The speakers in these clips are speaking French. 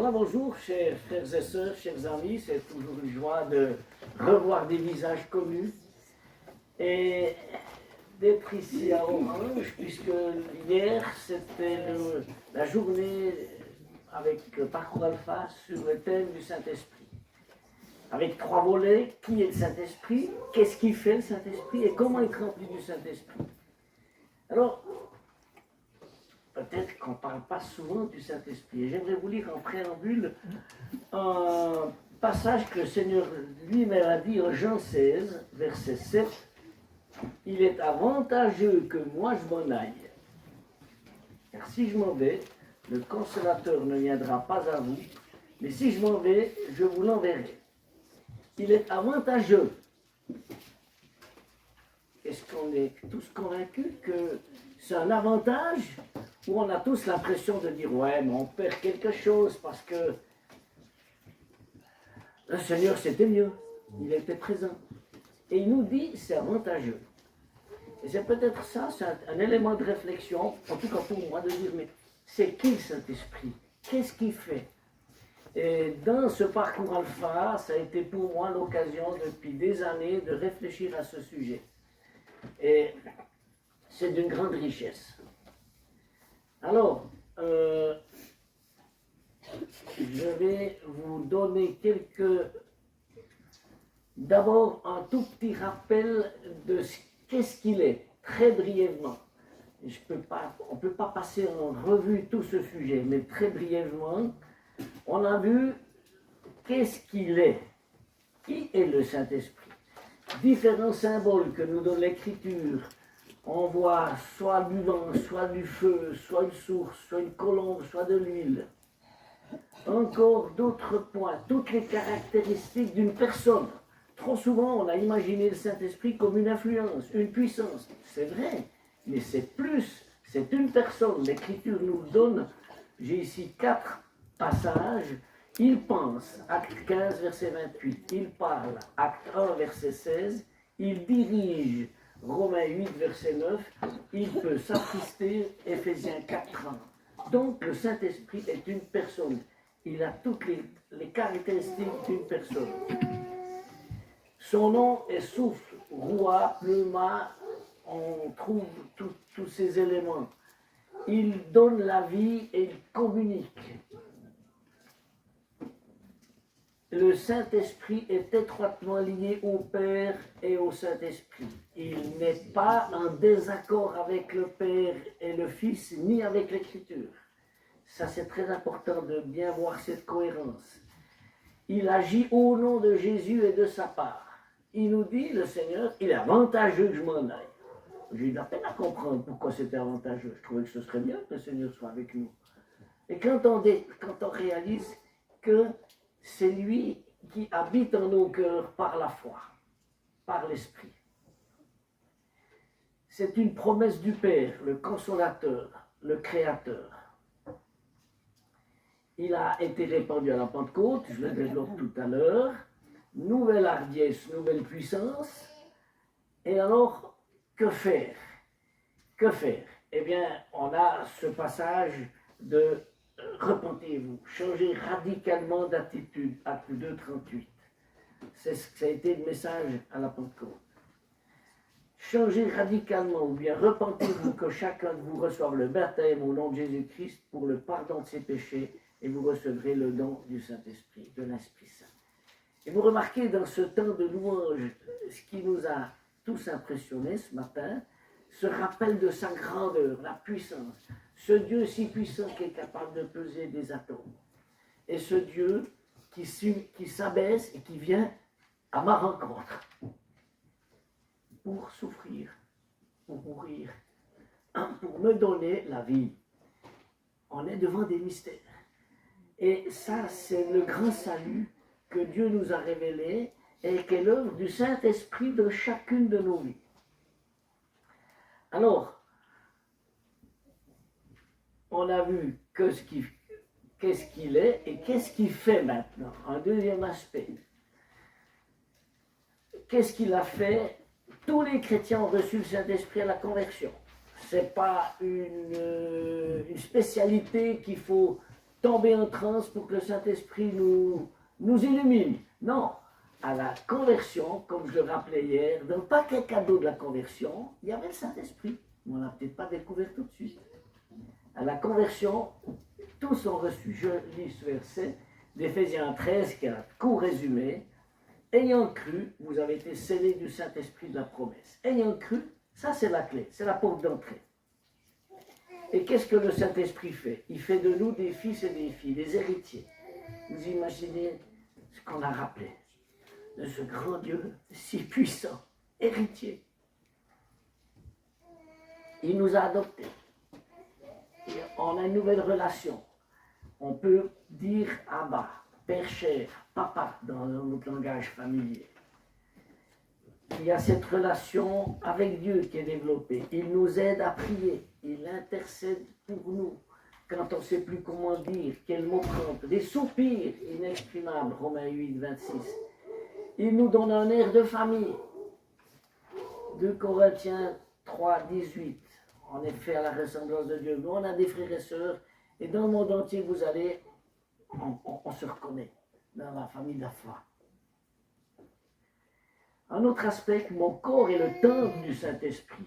Voilà, bonjour, chers frères et sœurs, chers amis. C'est toujours une joie de revoir des visages connus et d'être ici à Orange, puisque hier, c'était la journée avec Parcours Alpha sur le thème du Saint-Esprit. Avec 3 volets: qui est le Saint-Esprit, qu'est-ce qui fait le Saint-Esprit et comment être rempli du Saint-Esprit. Alors, peut-être qu'on ne parle pas souvent du Saint-Esprit. Et j'aimerais vous lire en préambule un passage que le Seigneur lui-même a dit en Jean 16, verset 7. « Il est avantageux que moi je m'en aille. Car si je m'en vais, le Consolateur ne viendra pas à vous, mais si je m'en vais, je vous l'enverrai. » Il est avantageux. Est-ce qu'on est tous convaincus que c'est un avantage, ou on a tous l'impression de dire « ouais, mais on perd quelque chose parce que le Seigneur c'était mieux, il était présent. » Et il nous dit c'est avantageux. Et c'est peut-être ça, c'est un élément de réflexion, en tout cas pour moi, de dire mais c'est qui le Saint-Esprit? Qu'est-ce qu'il fait? Et dans ce parcours alpha, ça a été pour moi l'occasion depuis des années de réfléchir à ce sujet. Et c'est d'une grande richesse. Alors, je vais vous donner d'abord un tout petit rappel de qu'est-ce qu'il est, très brièvement. On ne peut pas passer en revue tout ce sujet, mais très brièvement, on a vu qu'est-ce qu'il est. Qui est le Saint-Esprit? Différents symboles que nous donne l'Écriture. On voit soit du vent, soit du feu, soit une source, soit une colombe, soit de l'huile. Encore d'autres points, toutes les caractéristiques d'une personne. Trop souvent, on a imaginé le Saint-Esprit comme une influence, une puissance. C'est vrai, mais c'est plus, c'est une personne. L'Écriture nous donne, j'ai ici 4 passages. Il pense, acte 15, verset 28. Il parle, acte 1, verset 16. Il dirige, Romains 8, verset 9. Il peut s'attrister, Éphésiens 4, 30. Donc, le Saint-Esprit est une personne. Il a toutes les caractéristiques d'une personne. Son nom est souffle, roi, pneuma, on trouve tous ces éléments. Il donne la vie et il communique. Le Saint-Esprit est étroitement lié au Père et au Saint-Esprit. Il n'est pas en désaccord avec le Père et le Fils, ni avec l'Écriture. Ça, c'est très important de bien voir cette cohérence. Il agit au nom de Jésus et de sa part. Il nous dit, le Seigneur, il est avantageux que je m'en aille. J'ai eu de la peine à comprendre pourquoi c'était avantageux. Je trouvais que ce serait bien que le Seigneur soit avec nous. Et quand on réalise que c'est lui qui habite en nos cœurs par la foi, par l'Esprit. C'est une promesse du Père, le Consolateur, le Créateur. Il a été répandu à la Pentecôte, je le développe tout à l'heure. Nouvelle hardiesse, nouvelle puissance. Et alors, que faire? Que faire? Eh bien, on a ce passage de repentez-vous, changez radicalement d'attitude, acte 2, 38. Ça a été le message à la Pentecôte. Changez radicalement, ou bien repentez-vous que chacun de vous reçoive le baptême au nom de Jésus-Christ pour le pardon de ses péchés, et vous recevrez le don du Saint-Esprit, de l'Esprit Saint. Et vous remarquez dans ce temps de louange, ce qui nous a tous impressionnés ce matin, ce rappel de sa grandeur, la puissance. Ce Dieu si puissant qui est capable de peser des atomes. Et ce Dieu qui s'abaisse et qui vient à ma rencontre pour souffrir, pour mourir, pour me donner la vie. On est devant des mystères. Et ça, c'est le grand salut que Dieu nous a révélé et qui est l'œuvre du Saint-Esprit dans chacune de nos vies. Alors, on a vu qu'est-ce qu'il est et qu'est-ce qu'il fait maintenant. Un deuxième aspect. Qu'est-ce qu'il a fait? Tous les chrétiens ont reçu le Saint-Esprit à la conversion. Ce n'est pas une spécialité qu'il faut tomber en transe pour que le Saint-Esprit nous illumine. Non, à la conversion, comme je le rappelais hier, dans le paquet cadeau de la conversion, il y avait le Saint-Esprit. On n'a peut-être pas découvert tout de suite. À la conversion, tous ont reçu. Je lis ce verset d'Éphésiens 13, qui est un court résumé. Ayant cru, vous avez été scellés du Saint-Esprit de la promesse. Ayant cru, ça c'est la clé, c'est la porte d'entrée. Et qu'est-ce que le Saint-Esprit fait? Il fait de nous des fils et des filles, des héritiers. Vous imaginez ce qu'on a rappelé de ce grand Dieu si puissant, héritier. Il nous a adoptés. Et on a une nouvelle relation. On peut dire Abba, Père cher, Papa dans notre langage familier. Il y a cette relation avec Dieu qui est développée. Il nous aide à prier. Il intercède pour nous. Quand on ne sait plus comment dire, quel mot prendre, des soupirs inexprimables, Romains 8, 26. Il nous donne un air de famille. 2 Corinthiens 3, 18. En effet, à la ressemblance de Dieu. Nous, on a des frères et sœurs, et dans le monde entier, vous allez, on se reconnaît dans la famille de la foi. Un autre aspect, mon corps est le temple du Saint-Esprit.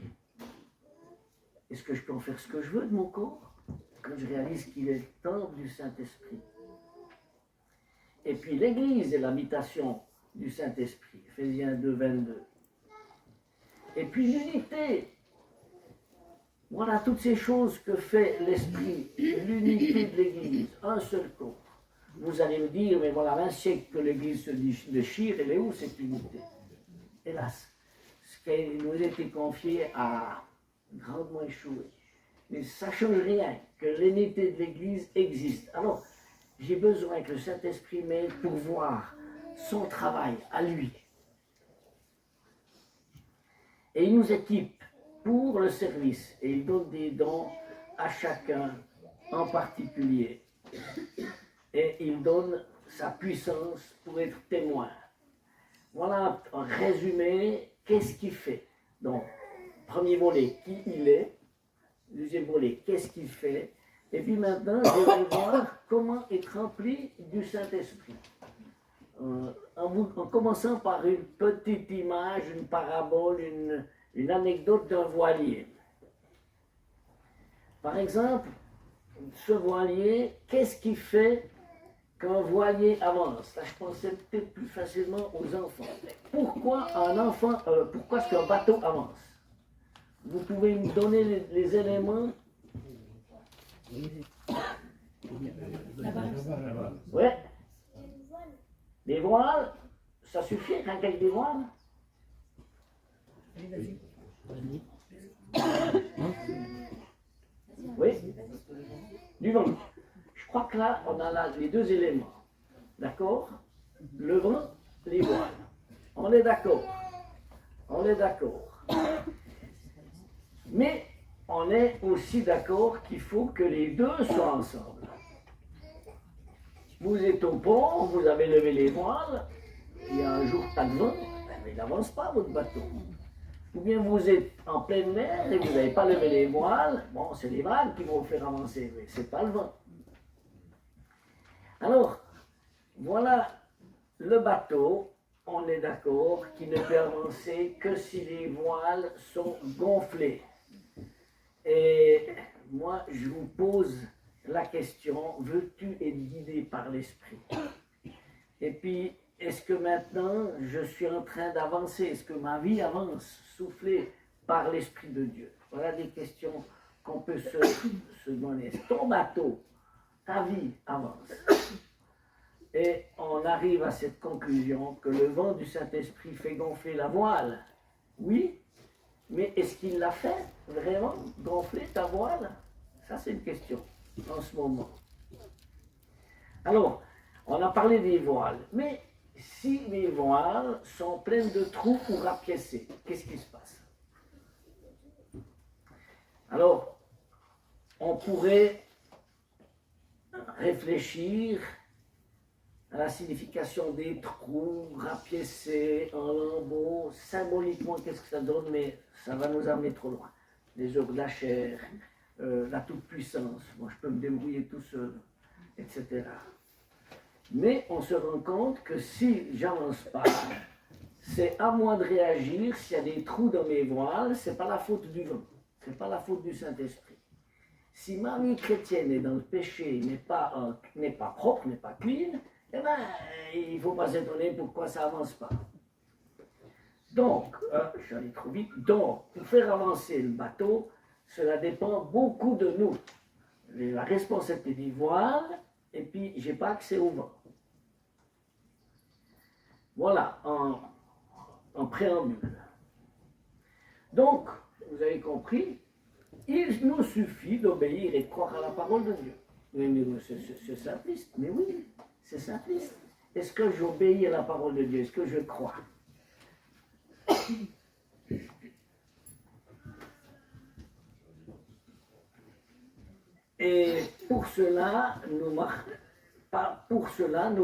Est-ce que je peux en faire ce que je veux de mon corps quand je réalise qu'il est le temple du Saint-Esprit? Et puis l'Église est l'habitation du Saint-Esprit, Éphésiens 2, 22. Et puis l'unité. Voilà toutes ces choses que fait l'Esprit, l'unité de l'Église, un seul corps. Vous allez me dire, mais voilà 20 siècles que l'Église se déchire, elle est où cette unité? Hélas, ce qui nous a été confié a grandement échoué. Mais ça ne change rien que l'unité de l'Église existe. Alors, j'ai besoin que le Saint-Esprit m'aide pour voir son travail à lui. Et il nous équipe pour le service. Et il donne des dons à chacun en particulier. Et il donne sa puissance pour être témoin. Voilà un résumé, qu'est-ce qu'il fait. Donc, premier volet, qui il est. Deuxième volet, qu'est-ce qu'il fait. Et puis maintenant, je vais voir comment être rempli du Saint-Esprit. En commençant par une petite image, une parabole, une anecdote d'un voilier. Par exemple, ce voilier, qu'est-ce qu'il fait qu'un voilier avance? Là, je pensais peut-être plus facilement aux enfants. Pourquoi pourquoi est-ce qu'un bateau avance? Vous pouvez me donner les éléments? Oui. Les voiles, ça suffit quand avec des voiles? Oui. Du vent. Je crois que là, on a là les deux éléments. D'accord? Le vent, les voiles. On est d'accord. On est d'accord. Mais on est aussi d'accord qu'il faut que les deux soient ensemble. Vous êtes au pont, vous avez levé les voiles, il y a un jour pas de vent, mais il n'avance pas votre bateau. Ou bien vous êtes en pleine mer et vous n'avez pas levé les voiles, bon, c'est les vagues qui vont vous faire avancer, mais ce n'est pas le vent. Alors, voilà le bateau, on est d'accord, qui ne peut avancer que si les voiles sont gonflées. Et moi, je vous pose la question, veux-tu être guidé par l'Esprit? Et puis, est-ce que maintenant, je suis en train d'avancer? Est-ce que ma vie avance, soufflée par l'Esprit de Dieu? Voilà des questions qu'on peut se demander. Ton bateau, ta vie avance. Et on arrive à cette conclusion que le vent du Saint-Esprit fait gonfler la voile. Oui, mais est-ce qu'il l'a fait vraiment, gonfler ta voile? Ça, c'est une question en ce moment. Alors, on a parlé des voiles, mais si les voiles sont pleines de trous ou rapiécées, qu'est-ce qui se passe? Alors, on pourrait réfléchir à la signification des trous, rapiécés, en lambeaux, symboliquement, qu'est-ce que ça donne, mais ça va nous amener trop loin. Les œuvres de la chair, la toute-puissance, moi je peux me débrouiller tout seul. etc. Mais on se rend compte que si j'avance pas, c'est à moi de réagir. S'il y a des trous dans mes voiles, c'est pas la faute du vent, c'est pas la faute du Saint-Esprit. Si ma vie chrétienne est dans le péché, n'est pas propre, n'est pas clean, eh ben, il ne faut pas s'étonner pourquoi ça avance pas. Donc, je suis allé trop vite. Donc, pour faire avancer le bateau, cela dépend beaucoup de nous. La responsabilité du voile, et puis je n'ai pas accès au vent. Voilà, en préambule. Donc, vous avez compris, il nous suffit d'obéir et de croire à la parole de Dieu. Mais c'est simpliste, mais oui, c'est simpliste. Est-ce que j'obéis à la parole de Dieu? Est-ce que je crois? Et pour cela, nous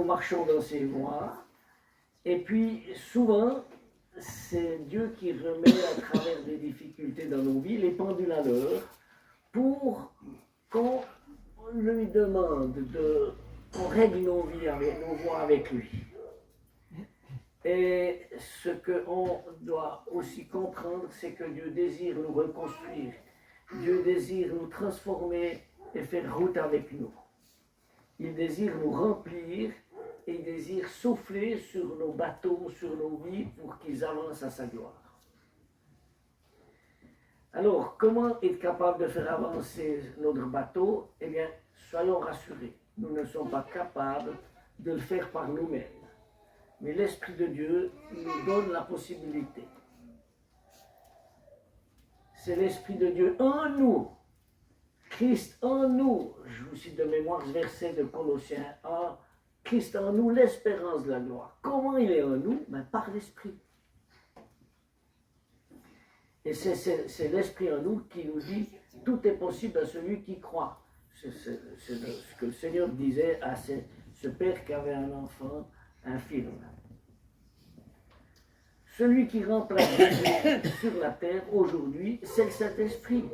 marchons dans ses voies. Et puis, souvent, c'est Dieu qui remet à travers des difficultés dans nos vies les pendules à l'heure pour qu'on lui demande qu'on règle nos vies, nos voies avec lui. Et ce qu'on doit aussi comprendre, c'est que Dieu désire nous reconstruire. Dieu désire nous transformer et faire route avec nous. Il désire nous remplir et il désire souffler sur nos bateaux, sur nos vies pour qu'ils avancent à sa gloire. Alors, comment être capable de faire avancer notre bateau? Eh bien, soyons rassurés, nous ne sommes pas capables de le faire par nous-mêmes. Mais l'Esprit de Dieu nous donne la possibilité. C'est l'Esprit de Dieu en nous. Christ en nous. Je vous cite de mémoire ce verset de Colossiens 1. Christ en nous, l'espérance de la gloire. Comment il est en nous? Ben, par l'Esprit. Et c'est l'Esprit en nous qui nous dit tout est possible à celui qui croit. C'est ce que le Seigneur disait à ce père qui avait un enfant infirme. Celui qui remplace Jésus sur la terre aujourd'hui, c'est le Saint-Esprit.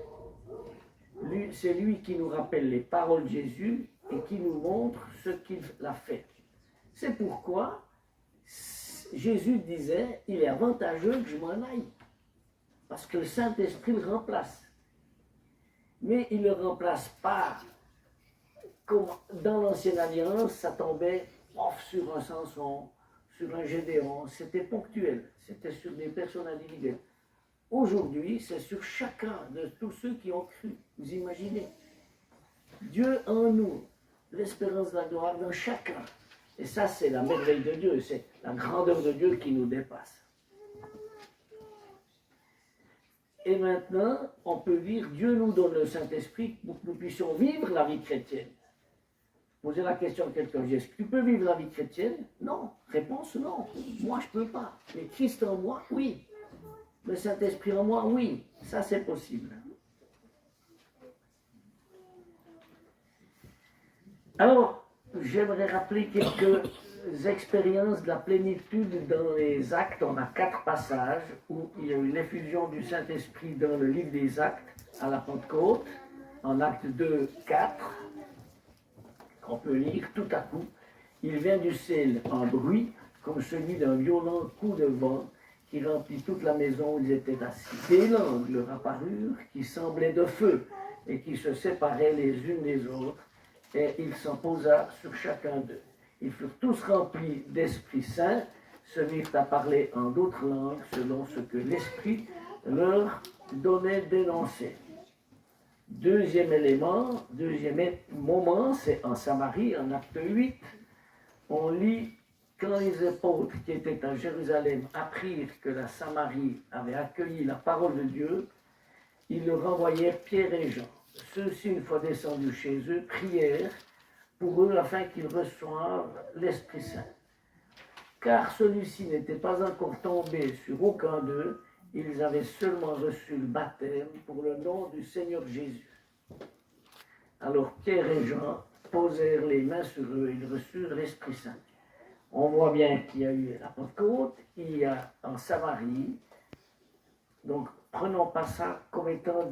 C'est lui qui nous rappelle les paroles de Jésus et qui nous montre ce qu'il a fait. C'est pourquoi Jésus disait, il est avantageux que je m'en aille. Parce que le Saint-Esprit le remplace. Mais il ne le remplace pas comme dans l'Ancienne Alliance, ça tombait sur un Samson, sur un Gédéon, c'était ponctuel, c'était sur des personnes individuelles. Aujourd'hui, c'est sur chacun de tous ceux qui ont cru. Vous imaginez? Dieu en nous, l'espérance de la gloire dans chacun. Et ça, c'est la merveille de Dieu, c'est la grandeur de Dieu qui nous dépasse. Et maintenant, on peut dire, Dieu nous donne le Saint-Esprit pour que nous puissions vivre la vie chrétienne. Posez la question à quelqu'un, est-ce que tu peux vivre la vie chrétienne? Non. Réponse, non. Moi, je ne peux pas. Mais Christ en moi, oui. Le Saint-Esprit en moi, oui. Ça, c'est possible. Alors, j'aimerais rappeler quelques expériences de la plénitude dans les Actes. On a 4 passages où il y a eu l'effusion du Saint-Esprit dans le livre des Actes à la Pentecôte, en Actes 2, 4. On peut lire tout à coup, il vient du ciel un bruit comme celui d'un violent coup de vent qui remplit toute la maison où ils étaient assis. Des langues leur apparurent qui semblaient de feu et qui se séparaient les unes des autres, et il s'en posa sur chacun d'eux. Ils furent tous remplis d'Esprit Saint, se mirent à parler en d'autres langues selon ce que l'Esprit leur donnait d'énoncer. Deuxième moment, c'est en Samarie, en Acte 8. On lit, quand les apôtres qui étaient à Jérusalem apprirent que la Samarie avait accueilli la parole de Dieu, ils leur envoyèrent Pierre et Jean. Ceux-ci, une fois descendus chez eux, prièrent pour eux afin qu'ils reçoivent l'Esprit Saint. Car celui-ci n'était pas encore tombé sur aucun d'eux, ils avaient seulement reçu le baptême pour le nom du Seigneur Jésus. Alors Pierre et Jean posèrent les mains sur eux et ils reçurent l'Esprit Saint. On voit bien qu'il y a eu la Pentecôte, il y a en Samarie. Donc prenons pas ça comme étant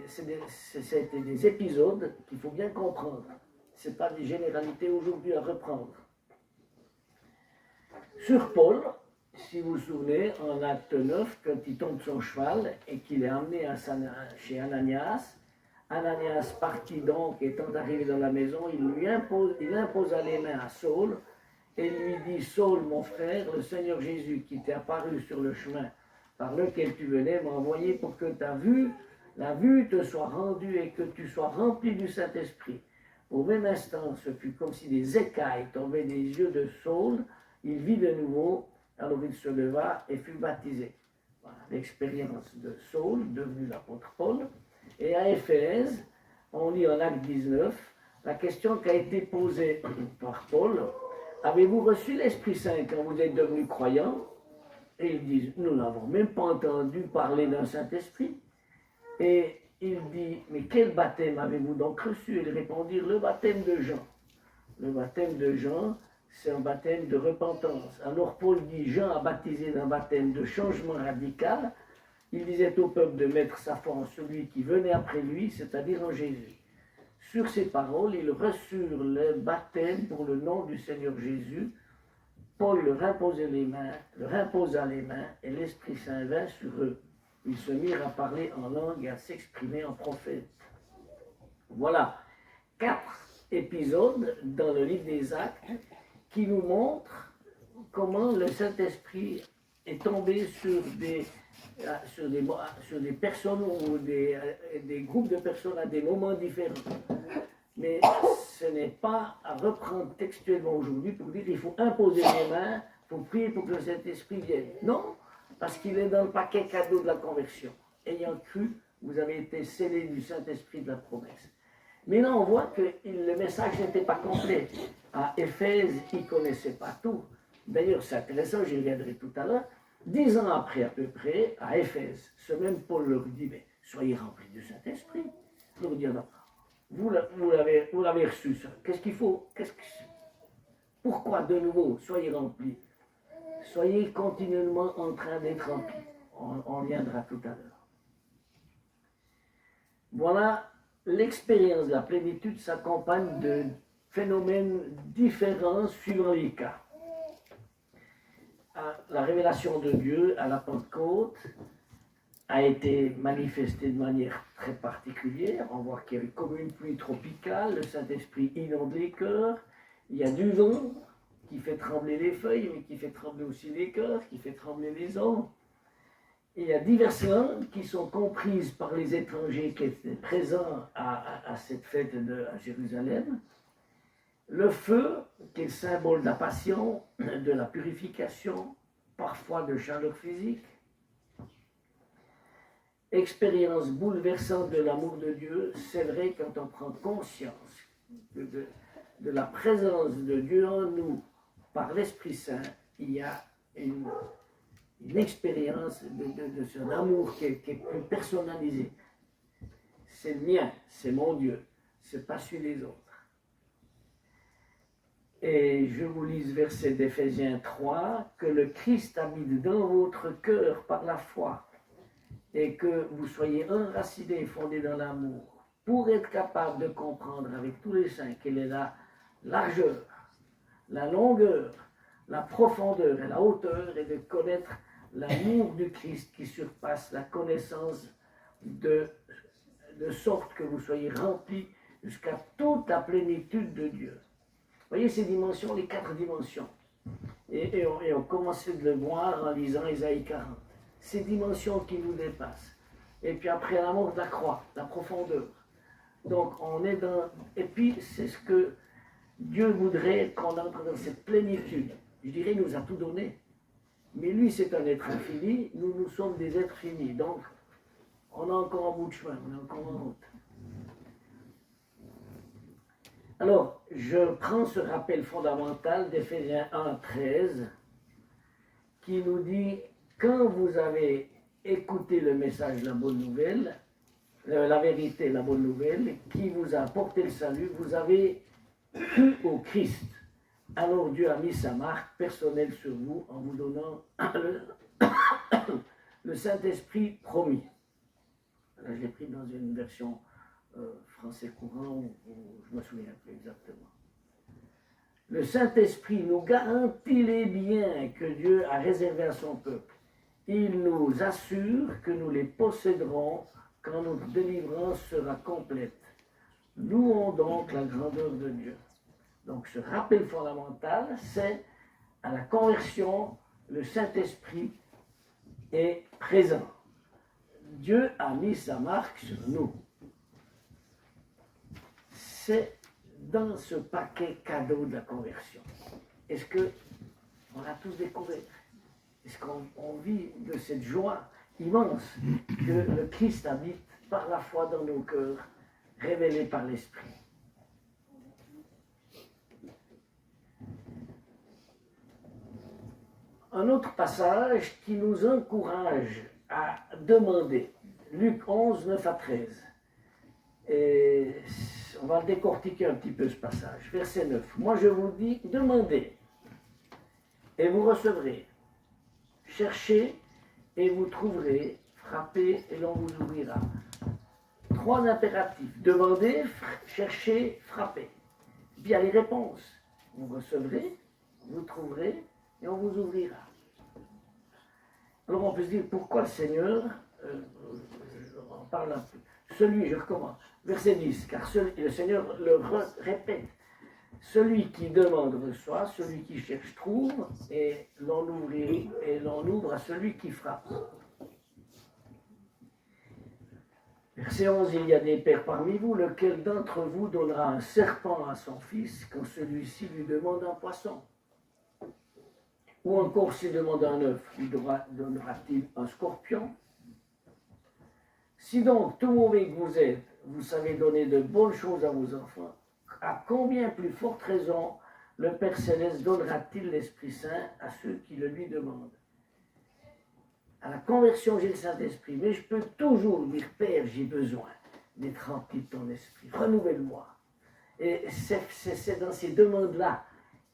c'était des épisodes qu'il faut bien comprendre. Ce pas des généralités aujourd'hui à reprendre. Sur Paul, si vous vous souvenez, en acte 9, quand il tombe de son cheval et qu'il est amené chez Ananias, Ananias partit donc, étant arrivé dans la maison, il imposa les mains à Saul et lui dit, Saul, mon frère, le Seigneur Jésus qui t'est apparu sur le chemin par lequel tu venais m'a envoyé pour que la vue te soit rendue et que tu sois rempli du Saint-Esprit. Au même instant, ce fut comme si des écailles tombaient des yeux de Saul. Il vit de nouveau, alors il se leva et fut baptisé. Voilà l'expérience de Saul, devenu l'apôtre Paul. Et à Éphèse, on lit en acte 19, la question qui a été posée par Paul, avez-vous reçu l'Esprit Saint quand vous êtes devenus croyants? Et ils disent, nous n'avons même pas entendu parler d'un Saint-Esprit. Et il dit, mais quel baptême avez-vous donc reçu? Ils répondirent, le baptême de Jean. Le baptême de Jean, c'est un baptême de repentance. Alors Paul dit, Jean a baptisé d'un baptême de changement radical. Il disait au peuple de mettre sa foi en celui qui venait après lui, c'est-à-dire en Jésus. Sur ces paroles, ils reçurent le baptême pour le nom du Seigneur Jésus. Paul leur imposa les mains et l'Esprit Saint vint sur eux. Ils se mirent à parler en langue et à s'exprimer en prophète. Voilà 4 épisodes dans le livre des Actes qui nous montrent comment le Saint-Esprit est tombé sur des personnes ou des groupes de personnes à des moments différents. Mais ce n'est pas à reprendre textuellement aujourd'hui pour dire qu'il faut imposer les mains, il faut prier pour que le Saint-Esprit vienne. Non, parce qu'il est dans le paquet cadeau de la conversion. Ayant cru, vous avez été scellés du Saint-Esprit de la promesse. Mais là, on voit que le message n'était pas complet. À Éphèse, ils ne connaissaient pas tout. D'ailleurs, c'est intéressant, j'y reviendrai tout à l'heure. 10 ans après, à peu près, à Éphèse, ce même Paul leur dit, mais soyez remplis du Saint-Esprit. Je leur dis, non, vous l'avez reçu, ça. Qu'est-ce qu'il faut? Pourquoi de nouveau, soyez remplis? Soyez continuellement en train d'être remplis. On viendra tout à l'heure. Voilà, l'expérience de la plénitude s'accompagne de phénomènes différents suivant les cas. La révélation de Dieu à la Pentecôte a été manifestée de manière très particulière. On voit qu'il y a eu comme une pluie tropicale, le Saint-Esprit inonde les cœurs, il y a du vent qui fait trembler les feuilles, mais qui fait trembler aussi les cœurs, qui fait trembler les hommes. Il y a diverses langues qui sont comprises par les étrangers qui étaient présents à cette fête à Jérusalem. Le feu, qui est le symbole de la passion, de la purification, parfois de chaleur physique. Expérience bouleversante de l'amour de Dieu, c'est vrai quand on prend conscience de la présence de Dieu en nous par l'Esprit Saint, il y a une expérience de son amour qui est plus personnalisée. C'est le mien, c'est mon Dieu, c'est pas celui des autres. Et je vous lis verset d'Éphésiens 3, que le Christ habite dans votre cœur par la foi et que vous soyez enracinés et fondés dans l'amour pour être capable de comprendre avec tous les saints quelle est la largeur, la longueur, la profondeur et la hauteur et de connaître l'amour du Christ qui surpasse la connaissance de sorte que vous soyez remplis jusqu'à toute la plénitude de Dieu. Vous voyez ces dimensions, les 4 dimensions. Et on commençait de le voir en lisant Ésaïe 40. Ces dimensions qui nous dépassent. Et puis après l'amour de la croix, la profondeur. Donc on est dans... Et puis c'est ce que Dieu voudrait qu'on entre dans cette plénitude. Je dirais, il nous a tout donné. Mais lui, c'est un être infini, nous sommes des êtres finis. Donc, on a encore un bout de chemin, on est encore en route. Alors, je prends ce rappel fondamental d'Éphésiens 1, 13, qui nous dit, quand vous avez écouté le message de la bonne nouvelle, la vérité, la bonne nouvelle, qui vous a apporté le salut, vous avez cru au Christ. Alors Dieu a mis sa marque personnelle sur vous en vous donnant le Saint-Esprit promis. Là, je l'ai pris dans une version français courant, je me souviens plus exactement. Le Saint-Esprit nous garantit les biens que Dieu a réservés à son peuple. Il nous assure que nous les posséderons quand notre délivrance sera complète. Louons donc la grandeur de Dieu. Donc ce rappel fondamental, c'est à la conversion, le Saint-Esprit est présent. Dieu a mis sa marque sur nous. C'est dans ce paquet cadeau de la conversion. Est-ce qu'on l'a tous découvert? Est-ce qu'on vit de cette joie immense que le Christ habite par la foi dans nos cœurs, révélé par l'Esprit? Un autre passage qui nous encourage à demander, Luc 11, 9 à 13. Et on va décortiquer un petit peu ce passage. Verset 9. Moi je vous dis, demandez et vous recevrez. Cherchez et vous trouverez. Frappez et l'on vous ouvrira. 3 impératifs. Demandez, cherchez, frappez. Puis il y a les réponses. Vous recevrez, vous trouverez et on vous ouvrira. Alors on peut se dire, pourquoi le Seigneur, on parle un peu, je recommence, verset 10, car le Seigneur le répète, celui qui demande reçoit, celui qui cherche trouve, et l'on ouvre à celui qui frappe. Verset 11, il y a des pères parmi vous, lequel d'entre vous donnera un serpent à son fils quand celui-ci lui demande un poisson? Ou encore s'il demande un œuf, lui donnera-t-il un scorpion? Si donc, tout mauvais que vous êtes, vous savez donner de bonnes choses à vos enfants, à combien plus forte raison le Père Céleste donnera-t-il l'Esprit Saint à ceux qui le lui demandent? À la conversion, j'ai le Saint-Esprit, mais je peux toujours dire, Père, j'ai besoin d'être rempli de ton Esprit, renouvelle-moi. Et c'est dans ces demandes-là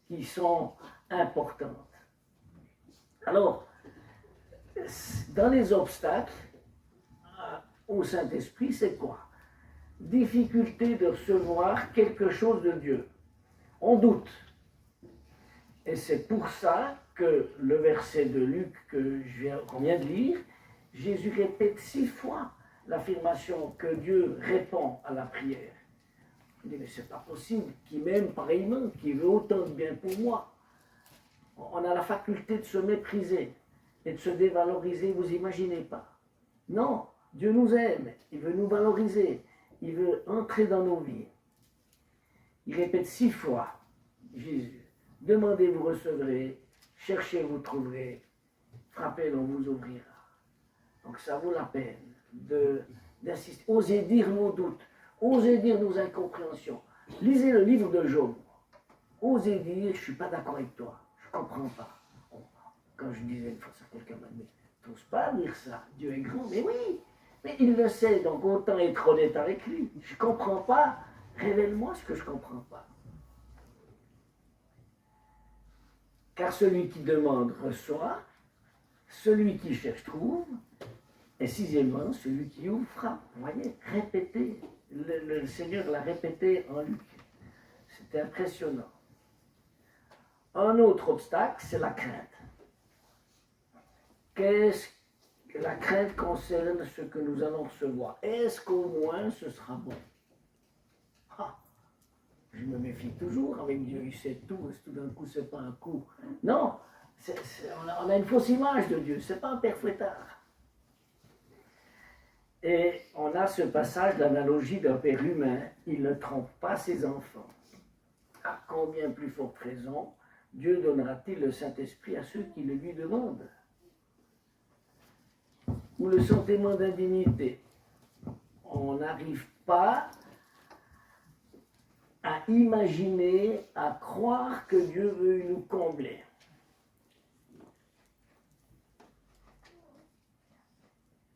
qui sont importantes. Alors, dans les obstacles au Saint-Esprit, c'est quoi? Difficulté de recevoir quelque chose de Dieu. On doute. Et c'est pour ça que le verset de Luc qu'on vient de lire, Jésus répète 6 fois l'affirmation que Dieu répond à la prière. Il dit, mais c'est pas possible qu'il m'aime pareillement, qu'il veut autant de bien pour moi. On a la faculté de se mépriser et de se dévaloriser, vous imaginez pas. Non, Dieu nous aime, il veut nous valoriser, il veut entrer dans nos vies. Il répète 6 fois, Jésus, demandez, vous recevrez, cherchez, vous trouverez, frappez, on vous ouvrira. Donc ça vaut la peine d'insister, osez dire nos doutes, osez dire nos incompréhensions. Lisez le livre de Job, osez dire, je ne suis pas d'accord avec toi. Je ne comprends pas. Quand je disais une fois ça, quelqu'un m'a dit, tu n'oses pas dire ça, Dieu est grand. Mais oui, mais il le sait, donc autant être honnête avec lui. Je ne comprends pas, révèle-moi ce que je ne comprends pas. Car celui qui demande reçoit, celui qui cherche trouve, et 6e, celui qui ouvre frappe. Vous voyez, répétez, le Seigneur l'a répété en Luc. C'était impressionnant. Un autre obstacle, c'est la crainte. Qu'est-ce que la crainte concerne ce que nous allons recevoir? Est-ce qu'au moins ce sera bon? Je me méfie toujours avec Dieu, il sait tout, tout d'un coup c'est pas un coup. Non, on a une fausse image de Dieu, c'est pas un père fouettard. Et on a ce passage d'analogie d'un père humain, il ne trompe pas ses enfants. À combien plus forte raison Dieu donnera-t-il le Saint-Esprit à ceux qui le lui demandent? Ou le sentiment d'indignité. On n'arrive pas à imaginer, à croire que Dieu veut nous combler.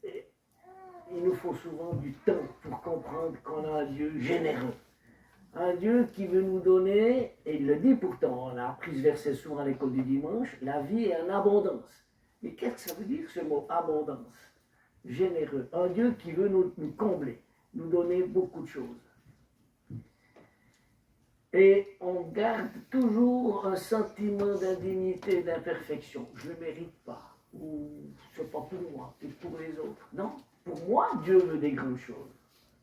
Et il nous faut souvent du temps pour comprendre qu'on a un Dieu généreux. Un Dieu qui veut nous donner, et il le dit pourtant, on a appris ce verset souvent à l'école du dimanche, la vie est en abondance. Mais qu'est-ce que ça veut dire ce mot abondance? Généreux. Un Dieu qui veut nous combler. nous donner beaucoup de choses. Et on garde toujours un sentiment d'indignité, d'imperfection. Je ne le mérite pas. Ou c'est pas pour moi, c'est pour les autres. Non, pour moi, Dieu veut des grandes choses.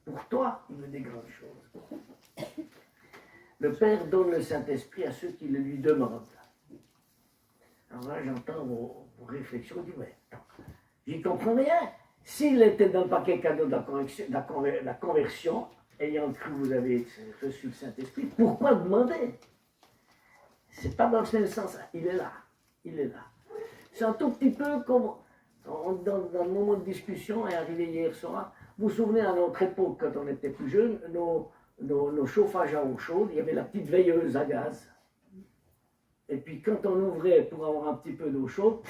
Pour toi, il veut des grandes choses. Le Père donne le Saint-Esprit à ceux qui le lui demandent. Alors là, j'entends vos réflexions, je dis, mais attends, j'y comprends rien. S'il était dans le paquet cadeau de la conversion, ayant cru que vous avez reçu le Saint-Esprit, pourquoi demander? C'est pas dans le même sens, il est là, il est là. C'est un tout petit peu comme, dans le moment de discussion, est arrivé hier soir, vous vous souvenez à notre époque, quand on était plus jeune, nos chauffages à eau chaude, il y avait la petite veilleuse à gaz. Et puis quand on ouvrait pour avoir un petit peu d'eau chaude,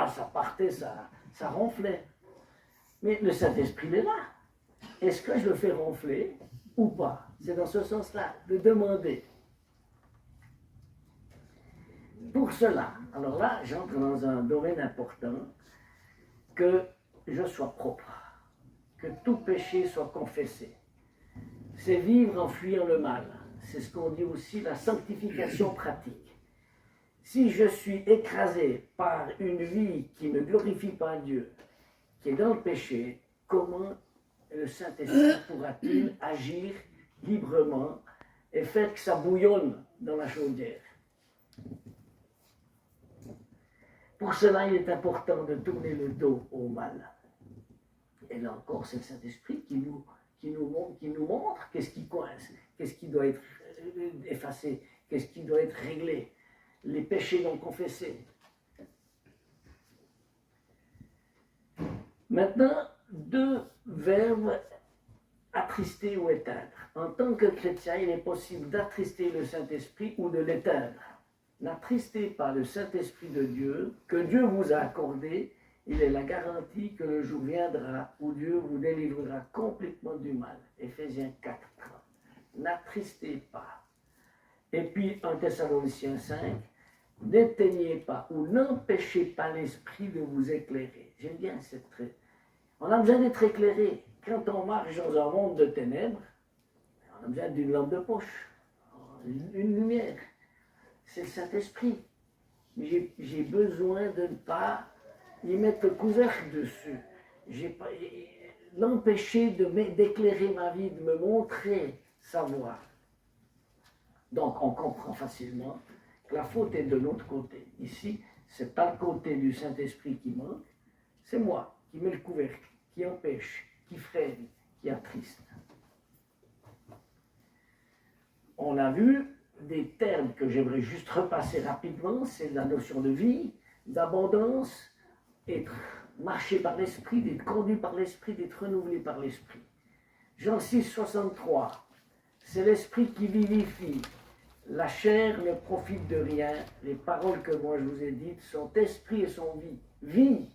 ça partait, ça ronflait. Mais le Saint-Esprit il est là. Est-ce que je le fais ronfler ou pas? C'est dans ce sens-là, de demander. Pour cela, alors là, j'entre dans un domaine important, que je sois propre, que tout péché soit confessé. C'est vivre en fuyant le mal. C'est ce qu'on dit aussi la sanctification pratique. Si je suis écrasé par une vie qui ne glorifie pas Dieu, qui est dans le péché, comment le Saint-Esprit pourra-t-il agir librement et faire que ça bouillonne dans la chaudière? Pour cela, il est important de tourner le dos au mal. Et là encore, c'est le Saint-Esprit qui nous montre qu'est-ce qui coince, qu'est-ce qui doit être effacé, qu'est-ce qui doit être réglé, les péchés non confessés. Maintenant, deux verbes, attrister ou éteindre. En tant que chrétien, il est possible d'attrister le Saint-Esprit ou de l'éteindre. N'attristez pas le Saint-Esprit de Dieu, que Dieu vous a accordé. Il est la garantie que le jour viendra où Dieu vous délivrera complètement du mal. Éphésiens 4, 30. N'attristez pas. Et puis, en Thessaloniciens 5, n'éteignez pas ou n'empêchez pas l'Esprit de vous éclairer. J'aime bien cette trait. On a besoin d'être éclairé. Quand on marche dans un monde de ténèbres, on a besoin d'une lampe de poche, une lumière. C'est le Saint-Esprit. J'ai besoin de ne pas y mettre le couvercle dessus. L'empêcher d'éclairer ma vie, de me montrer sa voie. Donc on comprend facilement que la faute est de l'autre côté. Ici, ce n'est pas le côté du Saint-Esprit qui manque, c'est moi qui mets le couvercle, qui empêche, qui freine, qui attriste. On a vu des termes que j'aimerais juste repasser rapidement, c'est la notion de vie, d'abondance, marcher par l'esprit, d'être conduit par l'esprit, d'être renouvelé par l'esprit. Jean 6, 63, c'est l'esprit qui vivifie. La chair ne profite de rien. Les paroles que moi je vous ai dites sont esprit et sont vie. Vie.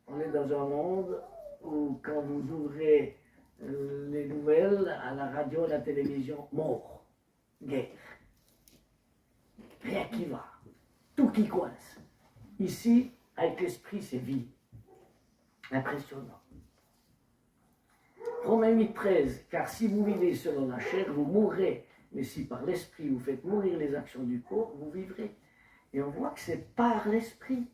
On est dans un monde où quand vous ouvrez les nouvelles à la radio, à la télévision, mort, guerre, rien qui va, tout qui coince. Ici, avec l'esprit, c'est vie. Impressionnant. Romains 8, 13, car si vous vivez selon la chair, vous mourrez. Mais si par l'esprit vous faites mourir les actions du corps, vous vivrez. Et on voit que c'est par l'esprit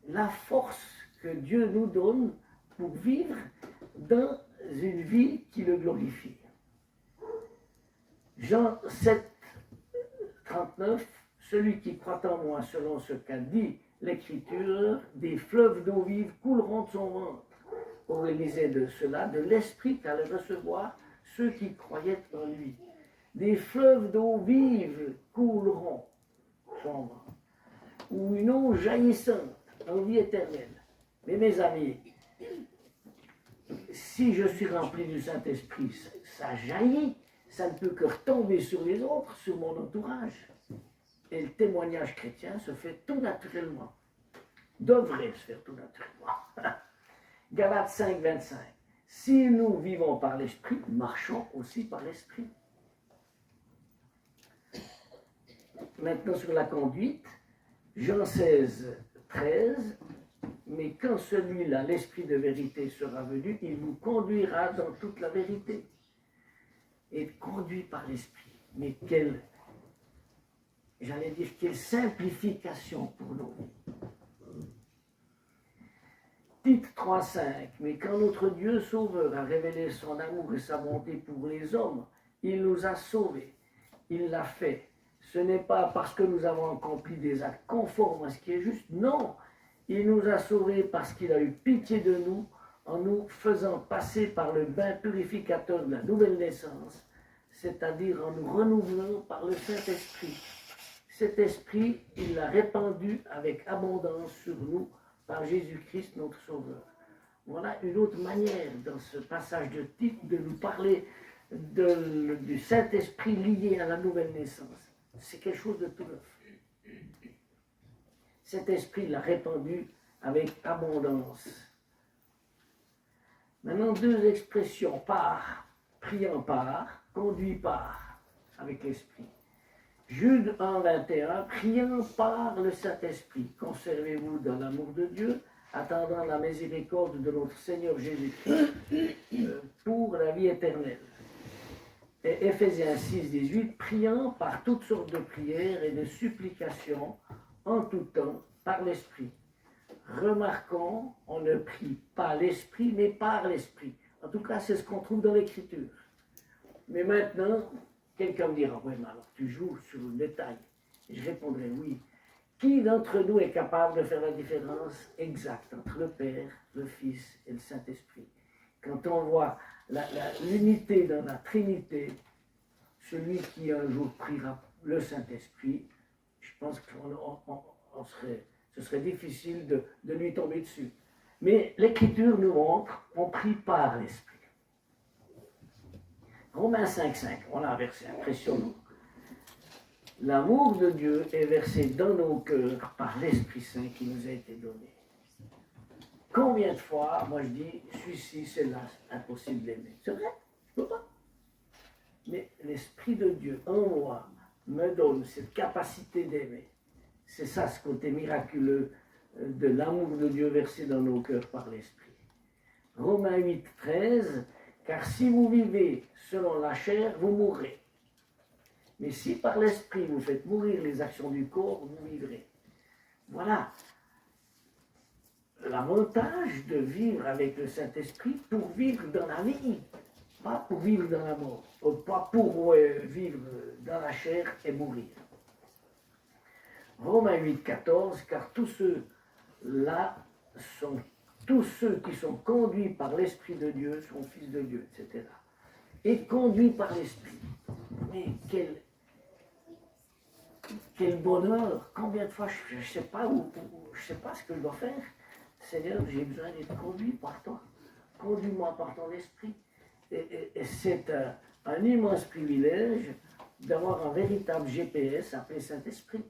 la force que Dieu nous donne pour vivre dans une vie qui le glorifie. Jean 7, 39, celui qui croit en moi, selon ce qu'a dit l'Écriture, des fleuves d'eau vive couleront de son ventre. On lisait de cela, de l'esprit qu'allaient recevoir ceux qui croyaient en lui. Des fleuves d'eau vive couleront de son ventre, ou une eau jaillissante en vie éternelle. Mais mes amis, si je suis rempli du Saint-Esprit, ça jaillit, ça ne peut que retomber sur les autres, sur mon entourage. Et le témoignage chrétien se fait tout naturellement. Devrait se faire tout naturellement. Galates 5, 25. Si nous vivons par l'Esprit, marchons aussi par l'Esprit. Maintenant sur la conduite, Jean 16, 13. mais quand celui-là, l'Esprit de vérité, sera venu, il vous conduira dans toute la vérité. Et conduit par l'Esprit. Mais quelle simplification pour nos vies. Tite 3,5. Mais quand notre Dieu Sauveur a révélé son amour et sa bonté pour les hommes, il nous a sauvés. Il l'a fait. Ce n'est pas parce que nous avons accompli des actes conformes à ce qui est juste. Non, il nous a sauvés parce qu'il a eu pitié de nous en nous faisant passer par le bain purificateur de la nouvelle naissance, c'est-à-dire en nous renouvelant par le Saint-Esprit. Cet Esprit, il l'a répandu avec abondance sur nous par Jésus-Christ, notre Sauveur. Voilà une autre manière, dans ce passage de Tite, de nous parler du Saint-Esprit lié à la nouvelle naissance. C'est quelque chose de tout neuf. Cet Esprit l'a répandu avec abondance. Maintenant, deux expressions, par, priant par, conduit par, avec l'Esprit. Jude 1, 21, priant par le Saint-Esprit, conservez-vous dans l'amour de Dieu, attendant la miséricorde de notre Seigneur Jésus-Christ pour la vie éternelle. Et Éphésiens 6, 18, priant par toutes sortes de prières et de supplications en tout temps par l'Esprit. Remarquons, on ne prie pas l'Esprit, mais par l'Esprit. En tout cas, c'est ce qu'on trouve dans l'Écriture. Mais maintenant, quelqu'un me dira, oui, mais alors tu joues sur le détail. Et je répondrai, oui. Qui d'entre nous est capable de faire la différence exacte entre le Père, le Fils et le Saint-Esprit? Quand on voit l'unité dans la Trinité, celui qui un jour priera le Saint-Esprit, je pense que ce serait difficile de lui tomber dessus. Mais l'Écriture nous montre, on prie par l'Esprit. Romains 5,5, on a un verset impressionnant. L'amour de Dieu est versé dans nos cœurs par l'Esprit Saint qui nous a été donné. Combien de fois, moi je dis, celui-ci, c'est là, impossible d'aimer. C'est vrai, je ne peux pas. Mais l'Esprit de Dieu en moi me donne cette capacité d'aimer. C'est ça ce côté miraculeux de l'amour de Dieu versé dans nos cœurs par l'Esprit. Romains 8, 13, car si vous vivez selon la chair, vous mourrez. Mais si par l'Esprit vous faites mourir les actions du corps, vous vivrez. Voilà l'avantage de vivre avec le Saint-Esprit pour vivre dans la vie, pas pour vivre dans la mort, pas pour vivre dans la chair et mourir. Romains 8, 14, car tous ceux-là sont tous ceux qui sont conduits par l'Esprit de Dieu sont fils de Dieu, etc. Et conduits par l'Esprit. Mais quel bonheur! Combien de fois je ne sais pas je sais pas ce que je dois faire. Seigneur, j'ai besoin d'être conduit par toi. Conduis-moi par ton esprit. Et c'est un immense privilège d'avoir un véritable GPS appelé Saint-Esprit.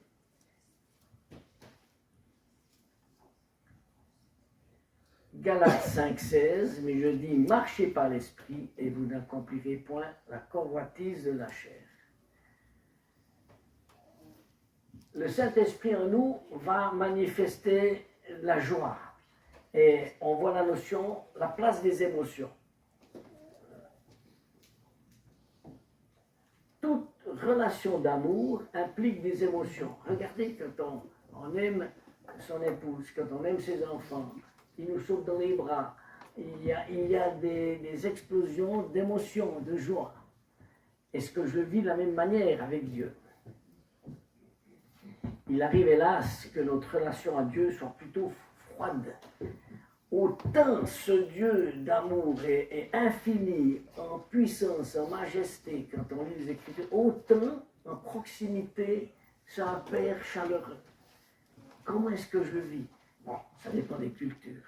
Galates 5,16, mais je dis, marchez par l'esprit et vous n'accomplirez point la convoitise de la chair. Le Saint-Esprit en nous va manifester la joie. Et on voit la notion, la place des émotions. Toute relation d'amour implique des émotions. Regardez quand on aime son épouse, quand on aime ses enfants, il nous saute dans les bras. Il y a des explosions d'émotions, de joie. Est-ce que je vis de la même manière avec Dieu? Il arrive hélas que notre relation à Dieu soit plutôt froide. Autant ce Dieu d'amour est infini, en puissance, en majesté, quand on lit les Écritures, autant en proximité, c'est un Père chaleureux. Comment est-ce que je le vis? Bon, ça dépend des cultures.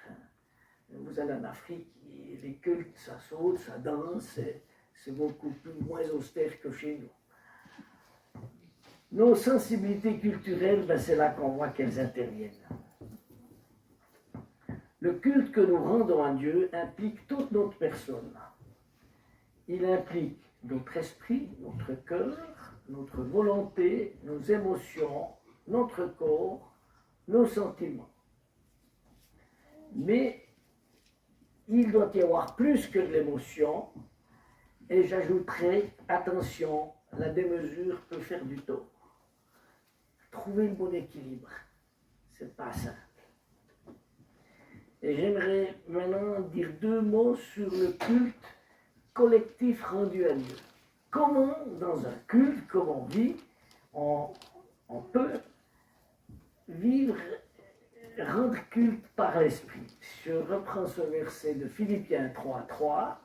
Vous allez en Afrique, les cultes, ça saute, ça danse, c'est beaucoup moins austère que chez nous. Nos sensibilités culturelles, c'est là qu'on voit qu'elles interviennent. Le culte que nous rendons à Dieu implique toute notre personne. Il implique notre esprit, notre cœur, notre volonté, nos émotions, notre corps, nos sentiments. mais il doit y avoir plus que de l'émotion, et j'ajouterai, attention, la démesure peut faire du tort. Trouver le bon équilibre, c'est pas simple. Et j'aimerais maintenant dire 2 mots sur le culte collectif rendu à Dieu. Comment, dans un culte, comme on vit, on peut vivre, rendre culte par l'Esprit. Je reprends ce verset de Philippiens 3:3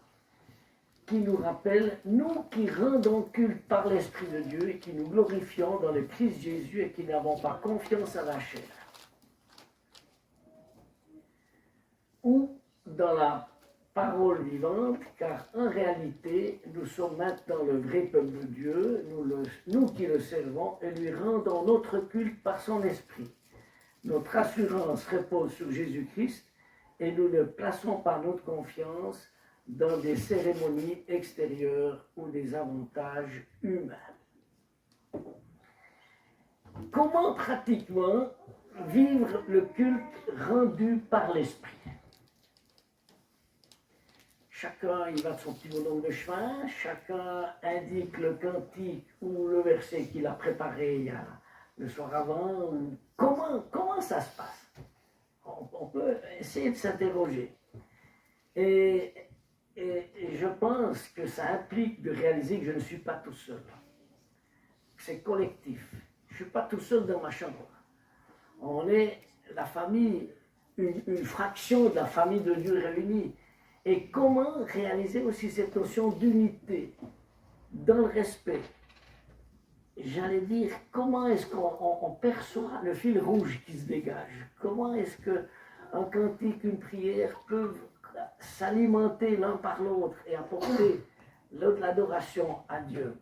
qui nous rappelle, nous qui rendons culte par l'Esprit de Dieu et qui nous glorifions dans le Christ Jésus et qui n'avons pas confiance à la chair. Ou dans la parole vivante, car en réalité, nous sommes maintenant le vrai peuple de Dieu, nous qui le servons, et lui rendons notre culte par son esprit. Notre assurance repose sur Jésus-Christ, et nous ne plaçons pas notre confiance dans des cérémonies extérieures ou des avantages humains. Comment pratiquement vivre le culte rendu par l'esprit? Chacun y va de son petit bonhomme de chemin, chacun indique le cantique ou le verset qu'il a préparé le soir avant. Comment ça se passe? On peut essayer de s'interroger. Et je pense que ça implique de réaliser que je ne suis pas tout seul. C'est collectif. Je ne suis pas tout seul dans ma chambre. On est la famille, une fraction de la famille de Dieu réunie. Et comment réaliser aussi cette notion d'unité dans le respect? J'allais dire, comment est-ce qu'on perçoit le fil rouge qui se dégage? Comment est-ce qu'un cantique, une prière peuvent s'alimenter l'un par l'autre et apporter de l'adoration à Dieu?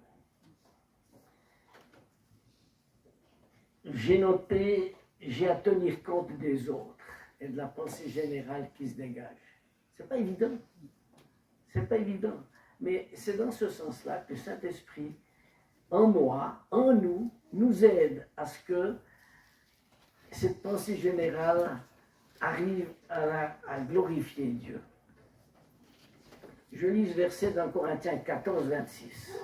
J'ai noté, j'ai à tenir compte des autres et de la pensée générale qui se dégage. C'est pas évident. C'est pas évident. Mais c'est dans ce sens-là que le Saint-Esprit, en moi, en nous, nous aide à ce que cette pensée générale arrive à glorifier Dieu. Je lis ce verset dans Corinthiens 14, 26.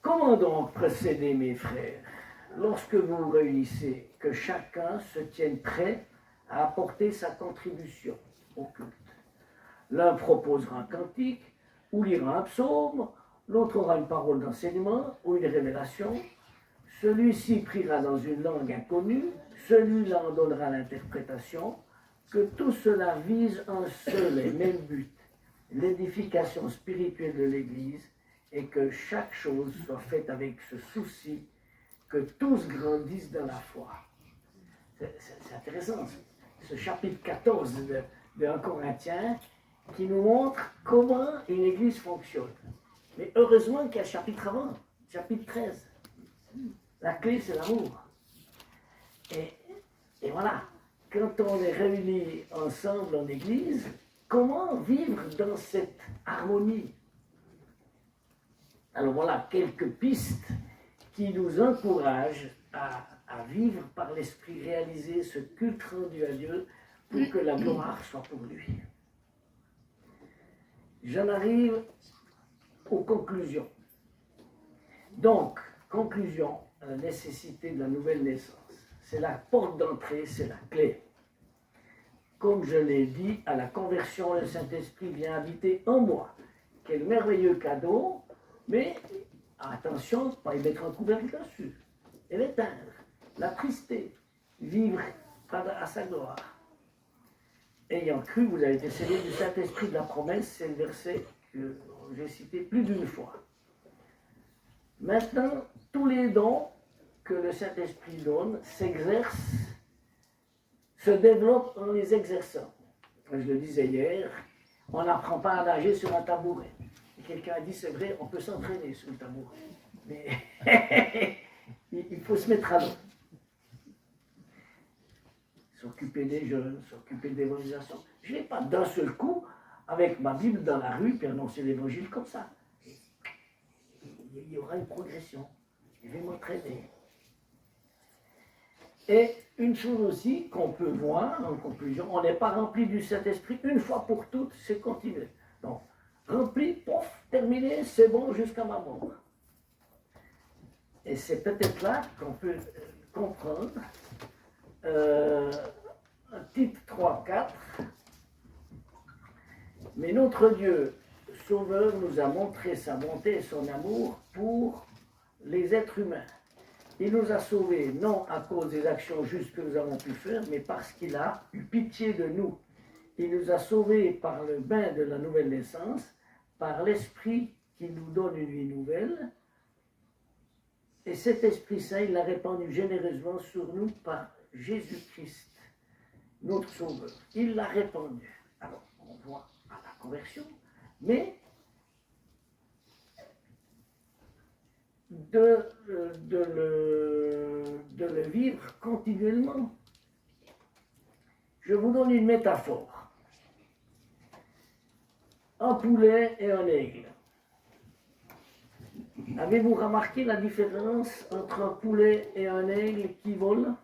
Comment donc procéder, mes frères, lorsque vous vous réunissez, que chacun se tienne prêt à apporter sa contribution au culte? L'un proposera un cantique, ou lira un psaume, l'autre aura une parole d'enseignement ou une révélation, celui-ci priera dans une langue inconnue, celui-là en donnera l'interprétation, que tout cela vise un seul et même but, l'édification spirituelle de l'Église, et que chaque chose soit faite avec ce souci, que tous grandissent dans la foi. C'est intéressant, ce chapitre 14 de 1 Corinthiens, qui nous montre comment une église fonctionne. Mais heureusement qu'il y a un chapitre avant, chapitre 13. La clé, c'est l'amour. Et voilà, quand on est réunis ensemble en église, comment vivre dans cette harmonie? Alors voilà quelques pistes qui nous encouragent à vivre par l'Esprit, réaliser ce culte rendu à Dieu pour que la gloire soit pour lui. J'en arrive aux conclusions. Donc, conclusion, la nécessité de la nouvelle naissance. C'est la porte d'entrée, c'est la clé. Comme je l'ai dit, à la conversion, le Saint-Esprit vient habiter en moi. Quel merveilleux cadeau, mais attention, pas y mettre un couvercle dessus, et l'éteindre, l'attrister, vivre à sa gloire. Ayant cru, vous avez été scellés du Saint-Esprit de la promesse, c'est le verset que j'ai cité plus d'une fois. Maintenant, tous les dons que le Saint-Esprit donne s'exercent, se développent en les exerçant. Je le disais hier, on n'apprend pas à nager sur un tabouret. Et quelqu'un a dit, c'est vrai, on peut s'entraîner sur le tabouret. Mais il faut se mettre à l'eau. S'occuper des jeunes, s'occuper de l'évangélisation. Je n'ai pas d'un seul coup, avec ma Bible dans la rue, puis annoncer l'évangile comme ça. Il y aura une progression. Je vais m'entraîner. Et une chose aussi qu'on peut voir en conclusion, on n'est pas rempli du Saint-Esprit une fois pour toutes, c'est continuer. Donc, rempli, pof, terminé, c'est bon jusqu'à ma mort. Et c'est peut-être là qu'on peut comprendre titre 3-4. Mais notre Dieu, Sauveur, nous a montré sa bonté et son amour pour les êtres humains. Il nous a sauvés non à cause des actions justes que nous avons pu faire, mais parce qu'il a eu pitié de nous. Il nous a sauvés par le bain de la nouvelle naissance, par l'Esprit qui nous donne une vie nouvelle. Et cet Esprit Saint, il l'a répandu généreusement sur nous par Jésus-Christ, notre Sauveur. Il l'a répandu. Alors, on voit à la conversion, mais de le vivre continuellement. Je vous donne une métaphore. Un poulet et un aigle. Avez-vous remarqué la différence entre un poulet et un aigle qui vole?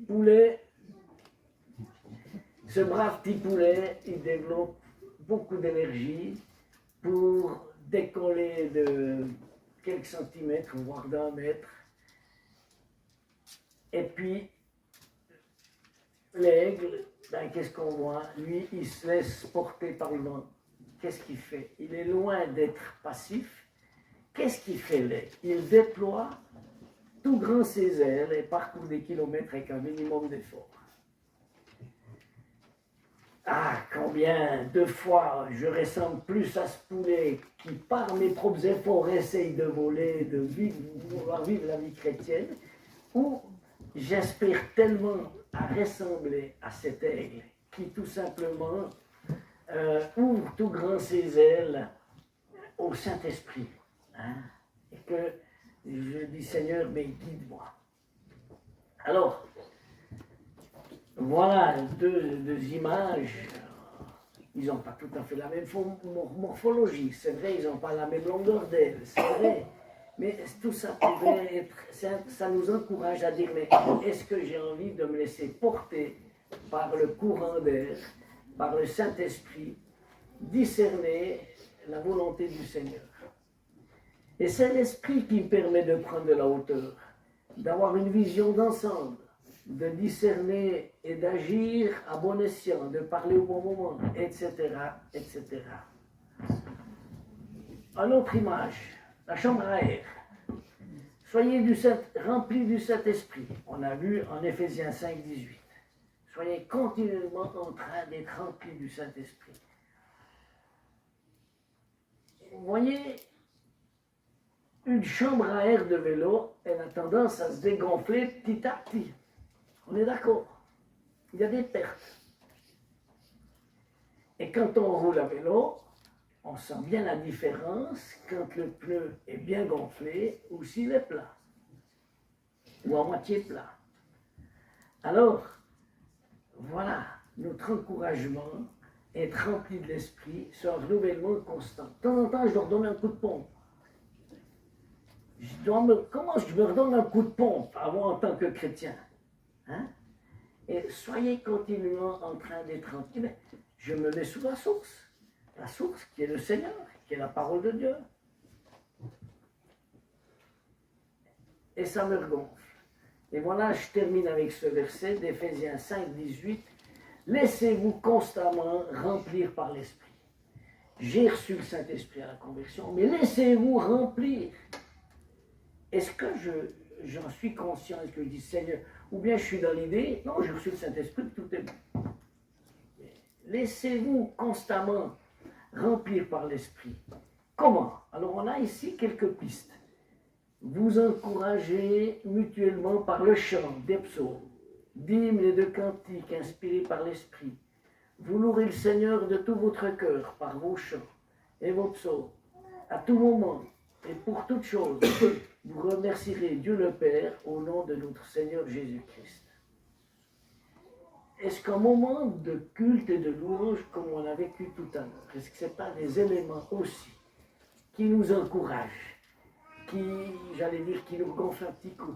Poulet, ce brave petit poulet, il développe beaucoup d'énergie pour décoller de quelques centimètres, voire d'un mètre. Et puis, l'aigle, ben, qu'est-ce qu'on voit? Lui, il se laisse porter par le vent. Qu'est-ce qu'il fait? Il est loin d'être passif. Qu'est-ce qu'il fait l'aigle? Il déploie tout grand ses ailes et parcourt des kilomètres avec un minimum d'effort. Ah, combien de fois je ressemble plus à ce poulet qui, par mes propres efforts, essaye de voler, de vouloir vivre la vie chrétienne, ou j'espère tellement à ressembler à cet aigle qui tout simplement ouvre tout grand ses ailes au Saint-Esprit. Hein, et que je dis, Seigneur, mais guide-moi. Alors, voilà deux images. Ils n'ont pas tout à fait la même morphologie. C'est vrai, ils n'ont pas la même longueur d'aile. C'est vrai. Mais tout ça pourrait être, ça nous encourage à dire, mais est-ce que j'ai envie de me laisser porter par le courant d'air, par le Saint-Esprit, discerner la volonté du Seigneur? Et c'est l'Esprit qui me permet de prendre de la hauteur, d'avoir une vision d'ensemble, de discerner et d'agir à bon escient, de parler au bon moment, etc., etc. Une autre image, la chambre à air. Soyez remplis du Saint-Esprit. On a vu en Éphésiens 5, 18. Soyez continuellement en train d'être remplis du Saint-Esprit. Vous voyez, une chambre à air de vélo, elle a tendance à se dégonfler petit à petit. On est d'accord. Il y a des pertes. Et quand on roule à vélo, on sent bien la différence quand le pneu est bien gonflé ou s'il est plat. Ou à moitié plat. Alors, voilà, notre encouragement, être rempli de l'esprit, ce renouvellement constant. De temps en temps, je leur donne un coup de pompe. Comment je me redonne un coup de pompe, avant en tant que chrétien? Hein? Et soyez continuellement en train d'être rempli. Je me mets sous la source qui est le Seigneur, qui est la parole de Dieu. Et ça me regonfle. Et voilà, je termine avec ce verset d'Éphésiens 5, 18. Laissez-vous constamment remplir par l'Esprit. J'ai reçu le Saint-Esprit à la conversion, mais laissez-vous remplir. Est-ce que j'en suis conscient? Est-ce que je dis Seigneur? Ou bien je suis dans l'idée, non, j'ai reçu le Saint-Esprit, tout est bon. Laissez-vous constamment remplir par l'Esprit. Comment? Alors on a ici quelques pistes. Vous encouragez mutuellement par le chant des psaumes, d'hymnes et de cantiques inspirés par l'Esprit. Vous louerez le Seigneur de tout votre cœur par vos chants et vos psaumes. À tout moment et pour toute chose, vous remercierez Dieu le Père au nom de notre Seigneur Jésus-Christ. Est-ce qu'un moment de culte et de louange comme on a vécu tout à l'heure, est-ce que ce n'est pas des éléments aussi qui nous encouragent, qui, j'allais dire, qui nous gonflent un petit coup,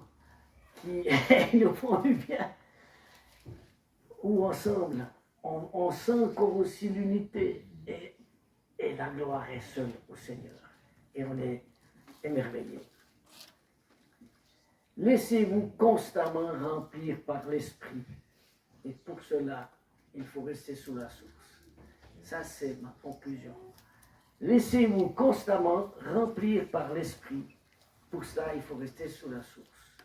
qui nous font du bien, où ensemble, on sent encore aussi l'unité et la gloire est seule au Seigneur. Et on est émerveillé. Laissez-vous constamment remplir par l'Esprit. Et pour cela, il faut rester sous la source. Ça, c'est ma conclusion. Laissez-vous constamment remplir par l'Esprit. Pour cela, il faut rester sous la source.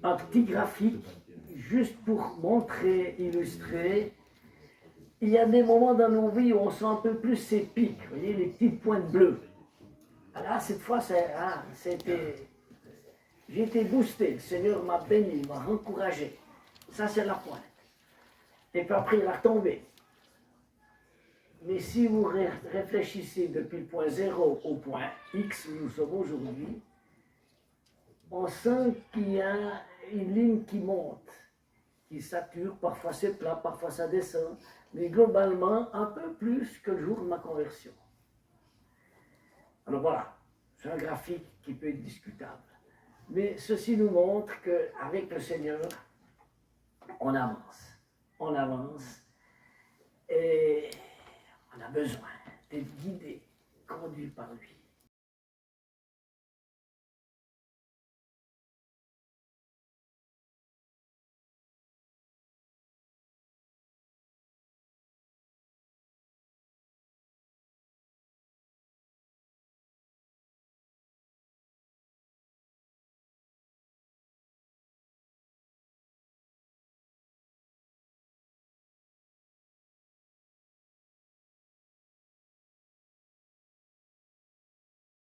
Un petit graphique, juste pour montrer, illustrer, il y a des moments dans nos vies où on sent un peu plus ces pics, vous voyez, les petites pointes bleues. Là, cette fois, c'était... J'ai été boosté, le Seigneur m'a béni, m'a encouragé. Ça, c'est la pointe. Et puis après, il a retombé. Mais si vous réfléchissez depuis le point 0 au point X où nous sommes aujourd'hui, on sent qu'il y a une ligne qui monte, qui sature, parfois c'est plat, parfois ça descend, mais globalement un peu plus que le jour de ma conversion. Alors voilà, c'est un graphique qui peut être discutable. Mais ceci nous montre qu'avec le Seigneur, on avance, et on a besoin d'être guidé, conduit par lui.